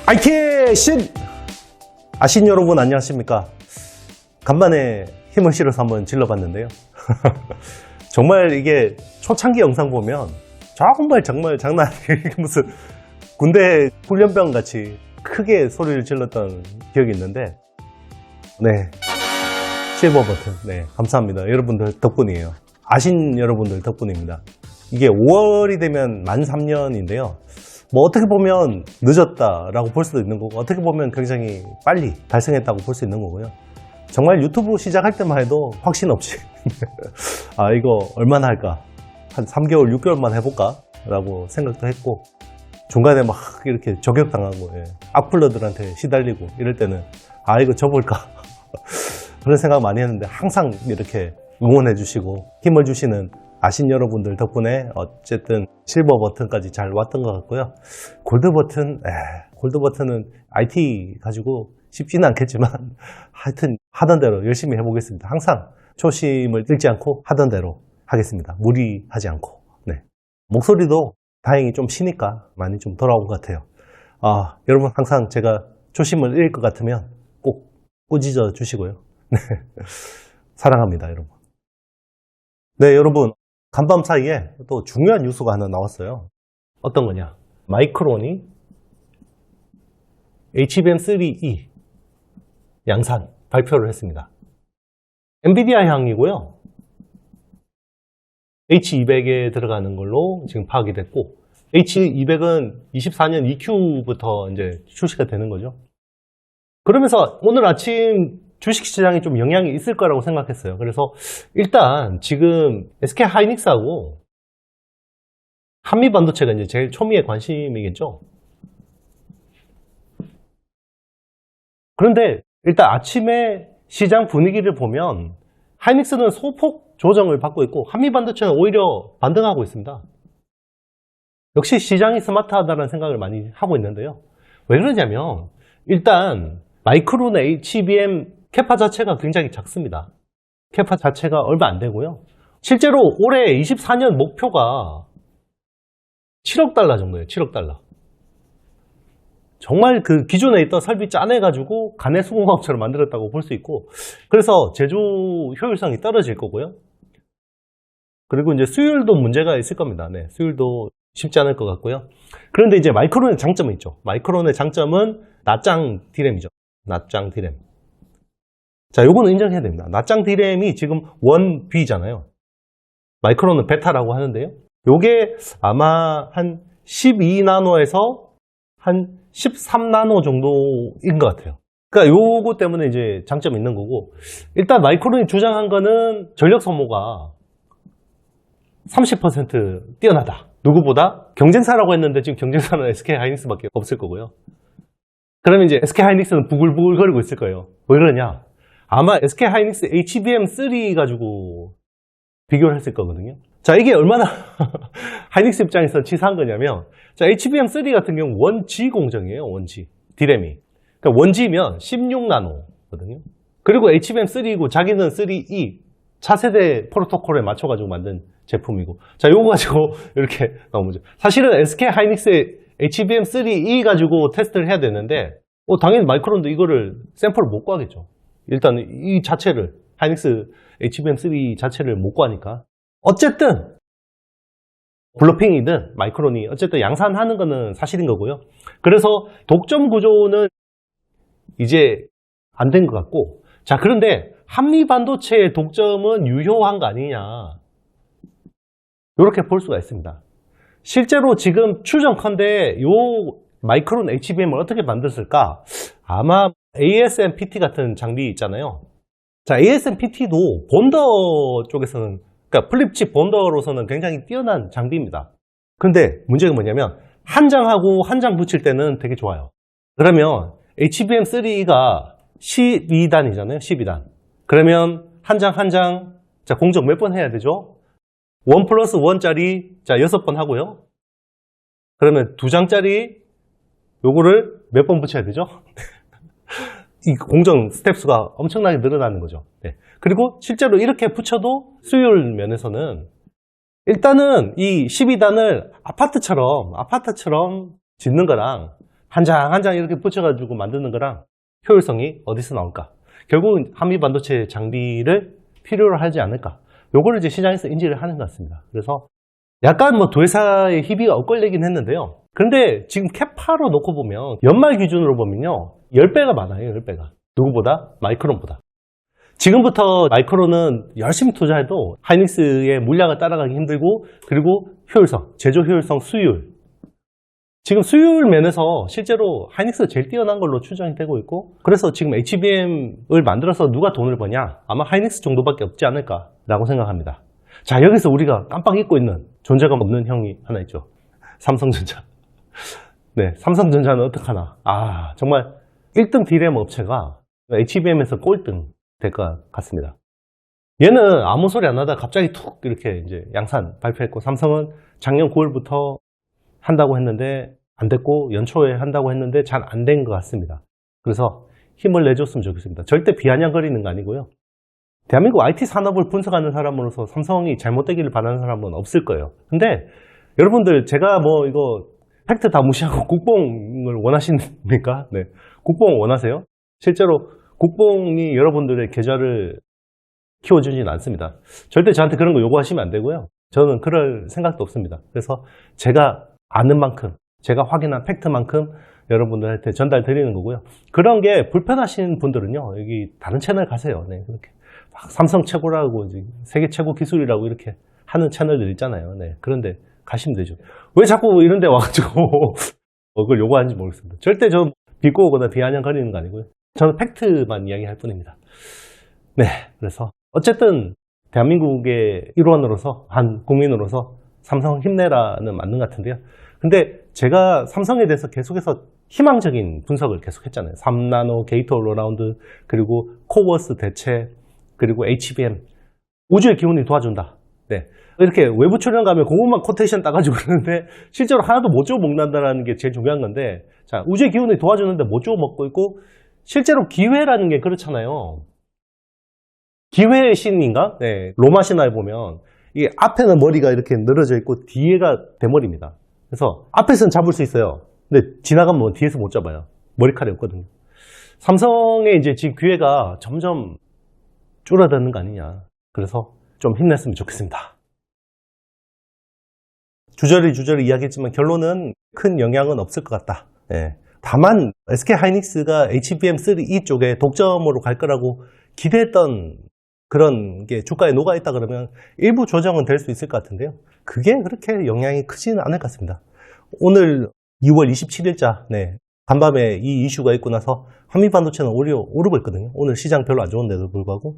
IT의 신! 아신 여러분 안녕하십니까? 간만에 힘을 실어서 한번 질러봤는데요. 정말 이게 초창기 영상 보면 정말 장난 아니에요. 무슨 군대 훈련병 같이 크게 소리를 질렀던 기억이 있는데, 네, 실버 버튼, 네, 감사합니다. 여러분들 덕분이에요. 아신 여러분들 덕분입니다. 이게 5월이 되면 만 3년인데요. 뭐 어떻게 보면 늦었다라고 볼 수도 있는 거고, 어떻게 보면 굉장히 빨리 달성했다고 볼 수 있는 거고요. 정말 유튜브 시작할 때만 해도 확신 없이 아, 이거 얼마나 할까, 한 3개월 6개월만 해볼까 라고 생각도 했고, 중간에 막 이렇게 저격당하고, 예, 악플러들한테 시달리고 이럴 때는 아, 이거 접을까 그런 생각 많이 했는데, 항상 이렇게 응원해 주시고 힘을 주시는 아신 여러분들 덕분에 어쨌든 실버 버튼까지 잘 왔던 것 같고요. 골드 버튼, 골드 버튼은 IT 가지고 쉽지는 않겠지만 하여튼 하던 대로 열심히 해보겠습니다. 항상 초심을 잃지 않고 하던 대로 하겠습니다. 무리하지 않고. 네. 목소리도 다행히 좀 쉬니까 많이 좀 돌아온 것 같아요. 여러분 항상 제가 초심을 잃을 것 같으면 꼭 꾸짖어 주시고요. 네. 사랑합니다, 여러분. 네, 여러분. 간밤 사이에 또 중요한 뉴스가 하나 나왔어요. 어떤 거냐? 마이크론이 HBM3E 양산 발표를 했습니다. 엔비디아 향이고요. H200에 들어가는 걸로 지금 파악이 됐고, H200은 24년 EQ부터 이제 출시가 되는 거죠. 그러면서 오늘 아침 주식시장에 좀 영향이 있을 거라고 생각했어요. 그래서 일단 지금 SK 하이닉스하고 한미반도체가 이제 제일 초미의 관심이겠죠. 그런데 일단 아침에 시장 분위기를 보면 하이닉스는 소폭 조정을 받고 있고, 한미반도체는 오히려 반등하고 있습니다. 역시 시장이 스마트하다는 생각을 많이 하고 있는데요. 왜 그러냐면 일단 마이크론의 HBM 캐파 자체가 굉장히 작습니다. 캐파 자체가 얼마 안 되고요. 실제로 올해 24년 목표가 7억 달러 정도예요. 7억 달러. 정말 그 기존에 있던 설비 짜내가지고 가내 수공업처럼 만들었다고 볼 수 있고, 그래서 제조 효율성이 떨어질 거고요. 그리고 이제 수율도 문제가 있을 겁니다. 네, 수율도 쉽지 않을 것 같고요. 그런데 이제 마이크론의 장점이 있죠. 마이크론의 장점은 낱장 D램이죠. 낱장 D램. 자, 요거는 인정해야 됩니다. 낱장 D램이 지금 1B잖아요. 마이크론은 베타라고 하는데요. 요게 아마 한 12나노에서 한 13나노 정도인 것 같아요. 그러니까 요거 때문에 이제 장점이 있는 거고, 일단 마이크론이 주장한 거는 전력 소모가 30% 뛰어나다. 누구보다? 경쟁사라고 했는데 지금 경쟁사는 SK 하이닉스밖에 없을 거고요. 그러면 이제 SK 하이닉스는 부글부글 거리고 있을 거예요. 왜 그러냐? 아마 SK 하이닉스 HBM3 가지고 비교를 했을 거거든요. 자, 이게 얼마나 하이닉스 입장에서 치사한 거냐면, 자, HBM3 같은 경우 1G 공정이에요. 1G. D램이. 그러니까 1G면 16나노거든요. 그리고 HBM3이고 자기는 3E 차세대 프로토콜에 맞춰가지고 만든 제품이고. 자, 요거 가지고 이렇게 나오죠. 사실은 SK 하이닉스의 HBM3E 가지고 테스트를 해야 되는데, 당연히 마이크론도 이거를 샘플을 못 구하겠죠. 일단 이 자체를, 하이닉스 HBM3 자체를 못 구하니까. 어쨌든 블러핑이든 마이크론이 어쨌든 양산하는 거는 사실인 거고요. 그래서 독점 구조는 이제 안 된 것 같고, 자, 그런데 한미 반도체의 독점은 유효한 거 아니냐, 이렇게 볼 수가 있습니다. 실제로 지금 추정컨대 요 마이크론 HBM을 어떻게 만들었을까? 아마 ASMPT 같은 장비 있잖아요. 자, ASMPT도 본더 쪽에서는, 그러니까 플립칩 본더로서는 굉장히 뛰어난 장비입니다. 근데 문제가 뭐냐면 한 장하고 한 장 붙일 때는 되게 좋아요. 그러면 HBM3가 12단이잖아요. 12단. 그러면 한 장 한 장, 자, 공정 몇 번 해야 되죠? 1 플러스 1짜리, 자, 6번 하고요. 그러면 2장짜리 요거를 몇 번 붙여야 되죠? 이 공정 스텝 수가 엄청나게 늘어나는 거죠. 네. 그리고 실제로 이렇게 붙여도 수율 면에서는 일단은 이 12단을 아파트처럼 짓는 거랑 한 장 한 장 이렇게 붙여가지고 만드는 거랑 효율성이 어디서 나올까? 결국은 한미 반도체 장비를 필요로 하지 않을까? 요거를 이제 시장에서 인지를 하는 것 같습니다. 그래서 약간 뭐 두 회사의 희비가 엇갈리긴 했는데요. 그런데 지금 캐파로 놓고 보면 연말 기준으로 보면요. 10배가 많아요. 10배가. 누구보다? 마이크론보다. 지금부터 마이크론은 열심히 투자해도 하이닉스의 물량을 따라가기 힘들고, 그리고 효율성, 제조 효율성, 수율. 지금 수율 면에서 실제로 하이닉스가 제일 뛰어난 걸로 추정이 되고 있고, 그래서 지금 HBM을 만들어서 누가 돈을 버냐? 아마 하이닉스 정도밖에 없지 않을까라고 생각합니다. 자, 여기서 우리가 깜빡 잊고 있는 존재감 없는 형이 하나 있죠. 삼성전자. 네, 삼성전자는 어떡하나. 아, 정말 1등 D램 업체가 HBM에서 꼴등 될 것 같습니다. 얘는 아무 소리 안 하다 갑자기 툭 이렇게 이제 양산 발표했고, 삼성은 작년 9월부터 한다고 했는데 안 됐고, 연초에 한다고 했는데 잘 안 된 것 같습니다. 그래서 힘을 내줬으면 좋겠습니다. 절대 비아냥거리는 거 아니고요. 대한민국 IT 산업을 분석하는 사람으로서 삼성이 잘못되기를 바라는 사람은 없을 거예요. 근데 여러분들, 제가 뭐 이거 팩트 다 무시하고 국뽕을 원하십니까? 네. 국뽕 원하세요? 실제로 국뽕이 여러분들의 계좌를 키워주진 않습니다. 절대 저한테 그런 거 요구하시면 안 되고요. 저는 그럴 생각도 없습니다. 그래서 제가 아는 만큼, 제가 확인한 팩트만큼 여러분들한테 전달 드리는 거고요. 그런 게 불편하신 분들은요, 여기 다른 채널 가세요. 네, 그렇게 막 삼성 최고라고, 이제 세계 최고 기술이라고 이렇게 하는 채널들 있잖아요. 네, 그런데 가시면 되죠. 왜 자꾸 이런 데 와가지고 그걸 요구하는지 모르겠습니다. 절대 저 비꼬 오거나 비아냥거리는 거 아니고요. 저는 팩트만 이야기할 뿐입니다. 네, 그래서 어쨌든 대한민국의 일원으로서, 한 국민으로서 삼성 힘내라는 맞는 것 같은데요. 근데 제가 삼성에 대해서 계속해서 희망적인 분석을 계속했잖아요. 3나노 게이트 올라라운드, 그리고 코버스 대체, 그리고 HBM, 우주의 기운이 도와준다. 네, 이렇게 외부 출연 가면 그것만 코테이션 따가지고 그러는데 실제로 하나도 못 주워 먹는다는 게 제일 중요한 건데, 자, 우주의 기운이 도와주는데 못 주워 먹고 있고, 실제로 기회라는 게 그렇잖아요. 기회의 신인가? 네, 로마 신화에 보면 이게 앞에는 머리가 이렇게 늘어져 있고 뒤에가 대머리입니다. 그래서 앞에서는 잡을 수 있어요. 근데 지나가면 뒤에서 못 잡아요. 머리칼이 없거든요. 삼성의 이제 지금 기회가 점점 줄어드는 거 아니냐. 그래서 좀 힘냈으면 좋겠습니다. 주저리 이야기했지만 결론은 큰 영향은 없을 것 같다. 네. 다만 SK 하이닉스가 HBM3E 쪽에 독점으로 갈 거라고 기대했던 그런 게 주가에 녹아있다 그러면 일부 조정은 될 수 있을 것 같은데요. 그게 그렇게 영향이 크지는 않을 것 같습니다. 오늘 2월 27일자, 네, 간밤에 이 이슈가 있고 나서 한미반도체는 오르고 있거든요. 오늘 시장 별로 안 좋은데도 불구하고.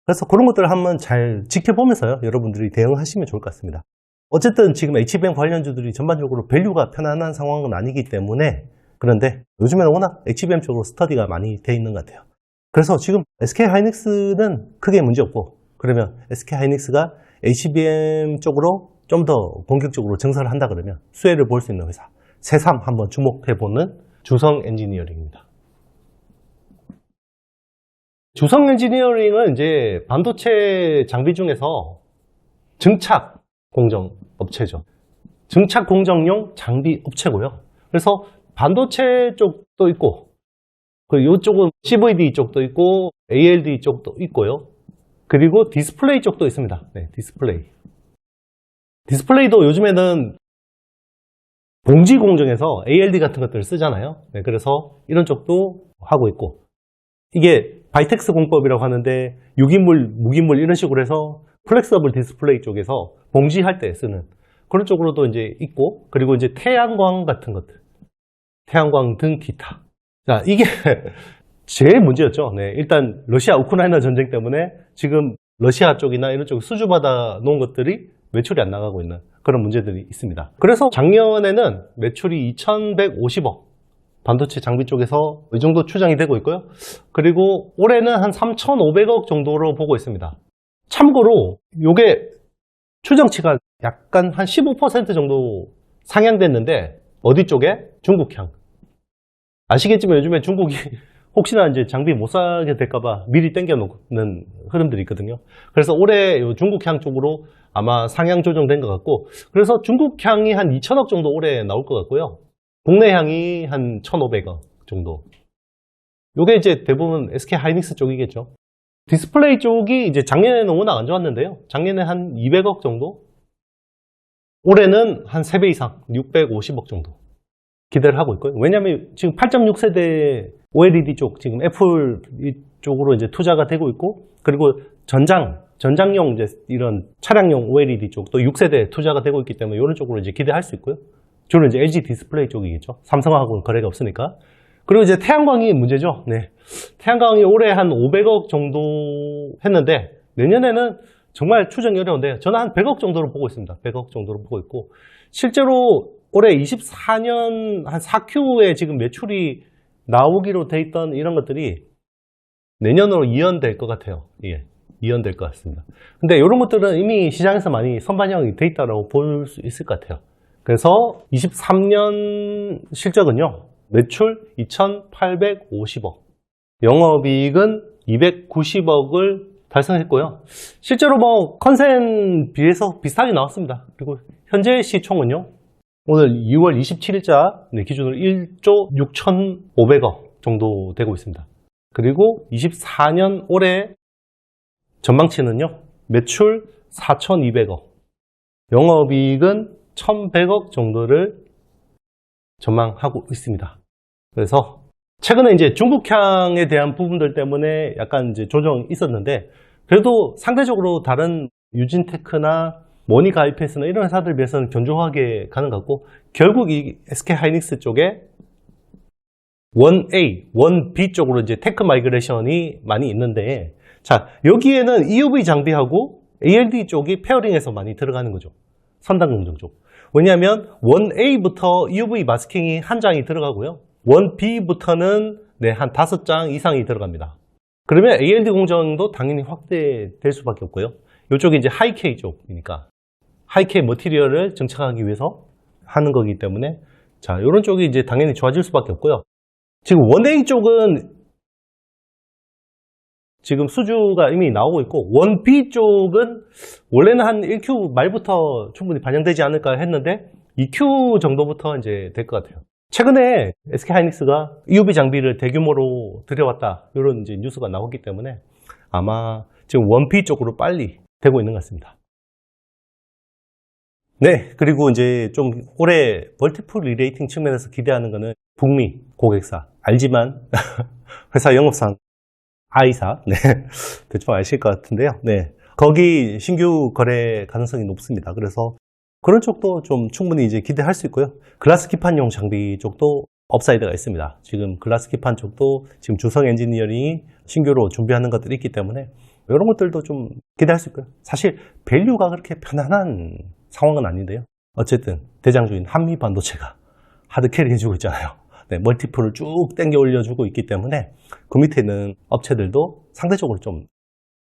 그래서 그런 것들을 한번 잘 지켜보면서요, 여러분들이 대응하시면 좋을 것 같습니다. 어쨌든 지금 HBM 관련주들이 전반적으로 밸류가 편안한 상황은 아니기 때문에, 그런데 요즘에는 워낙 HBM 쪽으로 스터디가 많이 돼 있는 것 같아요. 그래서 지금 SK 하이닉스는 크게 문제 없고, 그러면 SK 하이닉스가 HBM 쪽으로 좀 더 본격적으로 증설을 한다 그러면 수혜를 볼 수 있는 회사, 새삼 한번 주목해보는 주성 엔지니어링입니다. 주성 엔지니어링은 이제 반도체 장비 중에서 증착 공정 업체죠. 증착 공정용 장비 업체고요. 그래서 반도체 쪽도 있고, 그리고 이쪽은 CVD 쪽도 있고, ALD 쪽도 있고요. 그리고 디스플레이 쪽도 있습니다. 네, 디스플레이. 디스플레이도 요즘에는 봉지 공정에서 ALD 같은 것들을 쓰잖아요. 네, 그래서 이런 쪽도 하고 있고, 이게 바이텍스 공법이라고 하는데 6인물, 무기물 이런 식으로 해서 플렉서블 디스플레이 쪽에서 봉지할 때 쓰는 그런 쪽으로도 이제 있고, 그리고 이제 태양광 같은 것들, 태양광 등 기타. 자, 이게 제일 문제였죠. 네, 일단 러시아 우크라이나 전쟁 때문에 지금 러시아 쪽이나 이런 쪽에 수주받아 놓은 것들이 매출이 안 나가고 있는 그런 문제들이 있습니다. 그래서 작년에는 매출이 2150억, 반도체 장비 쪽에서 이 정도 추정이 되고 있고요. 그리고 올해는 한 3500억 정도로 보고 있습니다. 참고로 이게 추정치가 약간 한 15% 정도 상향됐는데, 어디 쪽에? 중국향. 아시겠지만 요즘에 중국이 혹시나 이제 장비 못 사게 될까봐 미리 땡겨놓는 흐름들이 있거든요. 그래서 올해 중국향 쪽으로 아마 상향 조정된 것 같고, 그래서 중국향이 한 2000억 정도 올해 나올 것 같고요. 국내향이 한 1,500억 정도. 요게 이제 대부분 SK 하이닉스 쪽이겠죠. 디스플레이 쪽이 이제 작년에는 워낙 안 좋았는데요. 작년에 한 200억 정도? 올해는 한 3배 이상, 650억 정도 기대를 하고 있고요. 왜냐면 지금 8.6세대 OLED 쪽, 지금 애플 이쪽으로 이제 투자가 되고 있고, 그리고 전장용 이제 이런 차량용 OLED 쪽, 또 6세대 투자가 되고 있기 때문에 이런 쪽으로 이제 기대할 수 있고요. 주로 이제 LG 디스플레이 쪽이겠죠. 삼성하고는 거래가 없으니까. 그리고 이제 태양광이 문제죠. 네. 태양광이 올해 한 500억 정도 했는데, 내년에는 정말 추정이 어려운데, 저는 한 100억 정도로 보고 있습니다. 100억 정도로 보고 있고, 실제로 올해 24년 한 4Q에 지금 매출이 나오기로 돼 있던 이런 것들이 내년으로 이연될 것 같아요. 예. 이연될 것 같습니다. 근데 이런 것들은 이미 시장에서 많이 선반영이 돼 있다고 볼 수 있을 것 같아요. 그래서 23년 실적은요, 매출 2,850억, 영업이익은 290억을 달성했고요. 실제로 뭐 컨센 비해서 비슷하게 나왔습니다. 그리고 현재 시총은요, 오늘 2월 27일자 기준으로 1조 6,500억 정도 되고 있습니다. 그리고 24년 올해 전망치는요, 매출 4,200억, 영업이익은 1,100억 정도를 전망하고 있습니다. 그래서 최근에 이제 중국향에 대한 부분들 때문에 약간 이제 조정이 있었는데, 그래도 상대적으로 다른 유진테크나 머니가이패스나 이런 회사들 비해서는 견조하게 가는 것 같고, 결국 이 SK 하이닉스 쪽에 1A, 1B 쪽으로 이제 테크 마이그레이션이 많이 있는데, 자, 여기에는 EUV 장비하고 ALD 쪽이 페어링해서 많이 들어가는 거죠. 선단 공정 쪽. 왜냐하면 1A부터 EUV 마스킹이 한 장이 들어가고요. 1B부터는 한 5장 이상이 들어갑니다. 그러면 ALD 공정도 당연히 확대될 수밖에 없고요. 이쪽이 이제 하이-K 쪽이니까 하이-K 머티리얼을 정착하기 위해서 하는 거기 때문에, 자, 이런 쪽이 이제 당연히 좋아질 수밖에 없고요. 지금 1A 쪽은 지금 수주가 이미 나오고 있고, 1B 쪽은 원래는 한 1Q 말부터 충분히 반영되지 않을까 했는데 2Q 정도부터 이제 될 것 같아요. 최근에 SK 하이닉스가 EUV 장비를 대규모로 들여왔다, 이런 이제 뉴스가 나오기 때문에 아마 지금 1B 쪽으로 빨리 되고 있는 것 같습니다. 네, 그리고 이제 좀 올해 멀티플 리레이팅 측면에서 기대하는 거는 북미 고객사, 알지만 회사 영업상 I사, 네, 대충 아실 것 같은데요. 네, 거기 신규 거래 가능성이 높습니다. 그래서 그런 쪽도 좀 충분히 이제 기대할 수 있고요. 글라스 기판용 장비 쪽도 업사이드가 있습니다. 지금 글라스 기판 쪽도 지금 주성 엔지니어링이 신규로 준비하는 것들이 있기 때문에 이런 것들도 좀 기대할 수 있고요. 사실 밸류가 그렇게 편안한 상황은 아닌데요. 어쨌든 대장주인 한미 반도체가 하드캐리 해주고 있잖아요. 네, 멀티플을 쭉 당겨 올려주고 있기 때문에 그 밑에 있는 업체들도 상대적으로 좀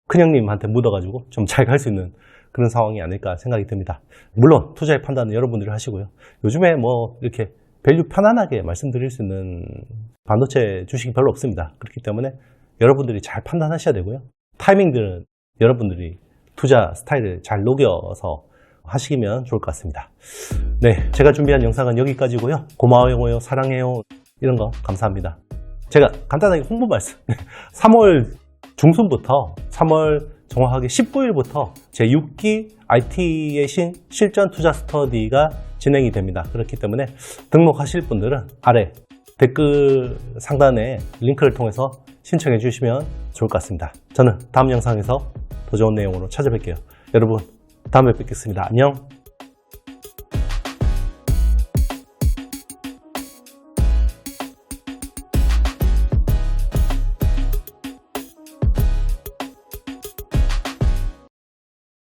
큰형님한테 묻어가지고 좀 잘 갈 수 있는 그런 상황이 아닐까 생각이 듭니다. 물론 투자의 판단은 여러분들이 하시고요. 요즘에 뭐 이렇게 밸류 편안하게 말씀드릴 수 있는 반도체 주식이 별로 없습니다. 그렇기 때문에 여러분들이 잘 판단하셔야 되고요. 타이밍들은 여러분들이 투자 스타일을 잘 녹여서 하시면 좋을 것 같습니다. 네, 제가 준비한 영상은 여기까지고요. 고마워요, 사랑해요, 이런 거 감사합니다. 제가 간단하게 홍보 말씀. 3월 중순부터 3월 정확하게 19일부터 제 6기 IT의 실전 투자 스터디가 진행이 됩니다. 그렇기 때문에 등록하실 분들은 아래 댓글 상단에 링크를 통해서 신청해 주시면 좋을 것 같습니다. 저는 다음 영상에서 더 좋은 내용으로 찾아뵐게요. 여러분, 다음에 뵙겠습니다. 안녕.